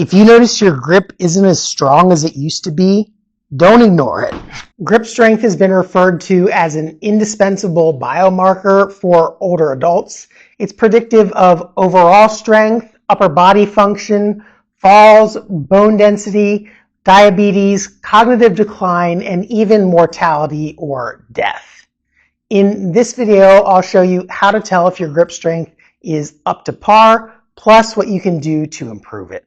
If you notice your grip isn't as strong as it used to be, don't ignore it. Grip strength has been referred to as an indispensable biomarker for older adults. It's predictive of overall strength, upper body function, falls, bone density, diabetes, cognitive decline, and even mortality or death. In this video, I'll show you how to tell if your grip strength is up to par, plus what you can do to improve it.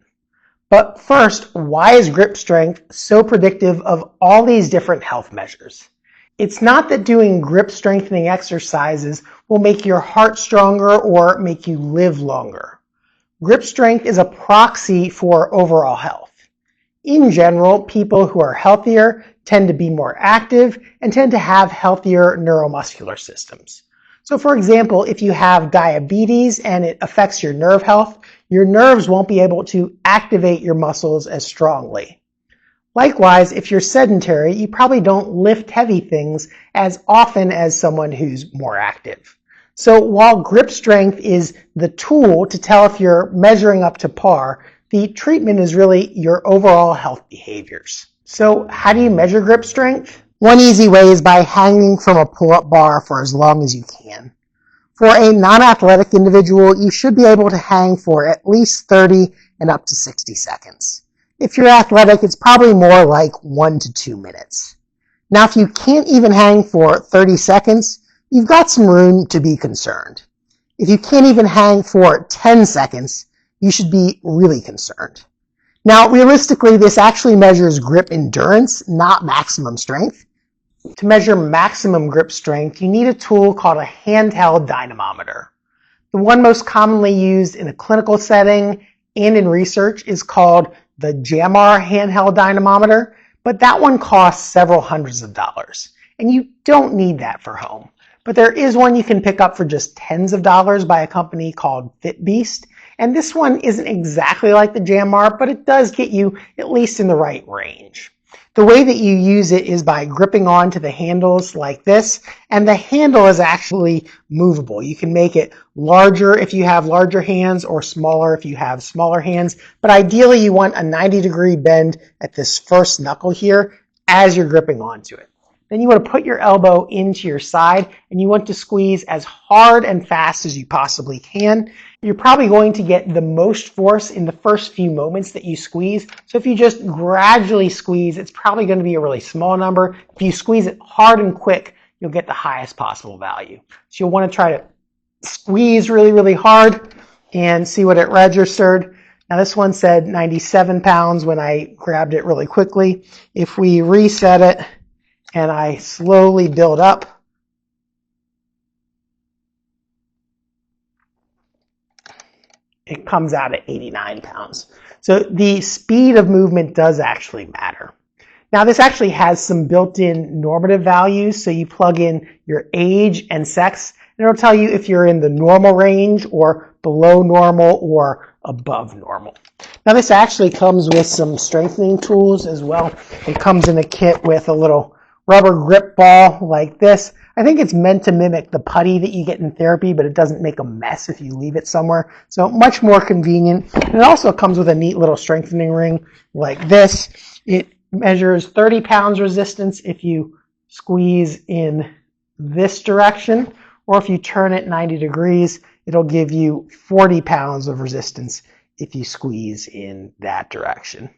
But first, why is grip strength so predictive of all these different health measures? It's not that doing grip strengthening exercises will make your heart stronger or make you live longer. Grip strength is a proxy for overall health. In general, people who are healthier tend to be more active and tend to have healthier neuromuscular systems. So for example, if you have diabetes and it affects your nerve health, your nerves won't be able to activate your muscles as strongly. Likewise, if you're sedentary, you probably don't lift heavy things as often as someone who's more active. So while grip strength is the tool to tell if you're measuring up to par, the treatment is really your overall health behaviors. So how do you measure grip strength? One easy way is by hanging from a pull-up bar for as long as you can. For a non-athletic individual, you should be able to hang for at least 30 and up to 60 seconds. If you're athletic, it's probably more like 1 to 2 minutes. Now, if you can't even hang for 30 seconds, you've got some room to be concerned. If you can't even hang for 10 seconds, you should be really concerned. Now, realistically, this actually measures grip endurance, not maximum strength. To measure maximum grip strength, you need a tool called a handheld dynamometer. The one most commonly used in a clinical setting and in research is called the JAMR handheld dynamometer, but that one costs several hundreds of dollars, and you don't need that for home. But there is one you can pick up for just tens of dollars by a company called FitBeast, and this one isn't exactly like the JAMR, but it does get you at least in the right range. The way that you use it is by gripping onto the handles like this, and the handle is actually movable. You can make it larger if you have larger hands or smaller if you have smaller hands, but ideally you want a 90-degree bend at this first knuckle here as you're gripping onto it. Then you want to put your elbow into your side and you want to squeeze as hard and fast as you possibly can. You're probably going to get the most force in the first few moments that you squeeze. So if you just gradually squeeze, it's probably going to be a really small number. If you squeeze it hard and quick, you'll get the highest possible value. So you'll want to try to squeeze really, really hard and see what it registered. Now this one said 97 pounds when I grabbed it really quickly. If we reset it, and I slowly build up, it comes out at 89 pounds. So the speed of movement does actually matter. Now this actually has some built-in normative values, so you plug in your age and sex, and it'll tell you if you're in the normal range or below normal or above normal. Now this actually comes with some strengthening tools as well. It comes in a kit with a little rubber grip ball like this. I think it's meant to mimic the putty that you get in therapy, but it doesn't make a mess if you leave it somewhere. So much more convenient. And it also comes with a neat little strengthening ring like this. It measures 30 pounds resistance if you squeeze in this direction, or if you turn it 90 degrees, it'll give you 40 pounds of resistance if you squeeze in that direction.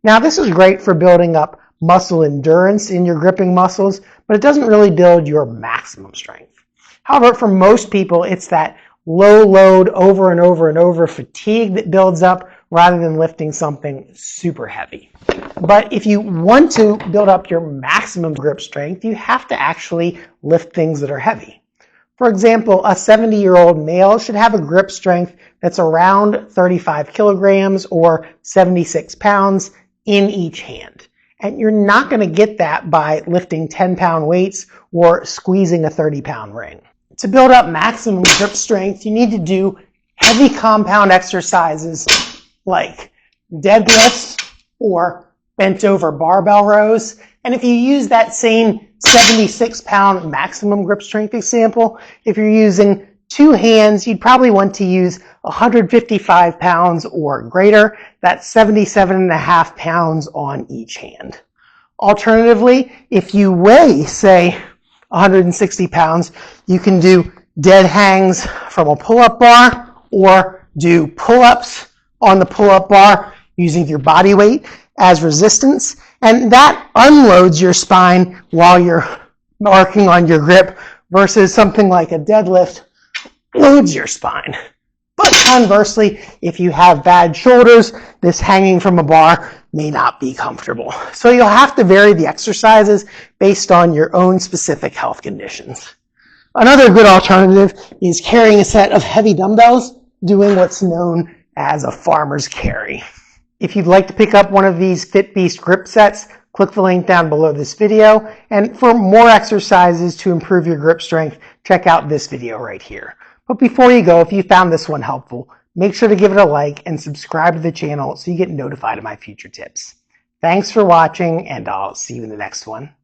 Now this is great for building up muscle endurance in your gripping muscles, but it doesn't really build your maximum strength. However, for most people, it's that low load over and over and over fatigue that builds up rather than lifting something super heavy. But if you want to build up your maximum grip strength, you have to actually lift things that are heavy. For example, a 70-year-old male should have a grip strength that's around 35 kilograms or 76 pounds in each hand. And you're not going to get that by lifting 10-pound weights or squeezing a 30-pound ring. To build up maximum grip strength, you need to do heavy compound exercises like deadlifts or bent over barbell rows. And if you use that same 76-pound maximum grip strength example, if you're using 2 hands, you'd probably want to use 155 pounds or greater. That's 77.5 pounds on each hand. Alternatively, if you weigh, say, 160 pounds, you can do dead hangs from a pull-up bar or do pull-ups on the pull-up bar using your body weight as resistance. And that unloads your spine while you're working on your grip versus something like a deadlift loads your spine. But conversely, if you have bad shoulders, this hanging from a bar may not be comfortable. So you'll have to vary the exercises based on your own specific health conditions. Another good alternative is carrying a set of heavy dumbbells, doing what's known as a farmer's carry. If you'd like to pick up one of these Fit Beast grip sets, click the link down below this video. And for more exercises to improve your grip strength, check out this video right here. But before you go, if you found this one helpful, make sure to give it a like and subscribe to the channel so you get notified of my future tips. Thanks for watching, and I'll see you in the next one.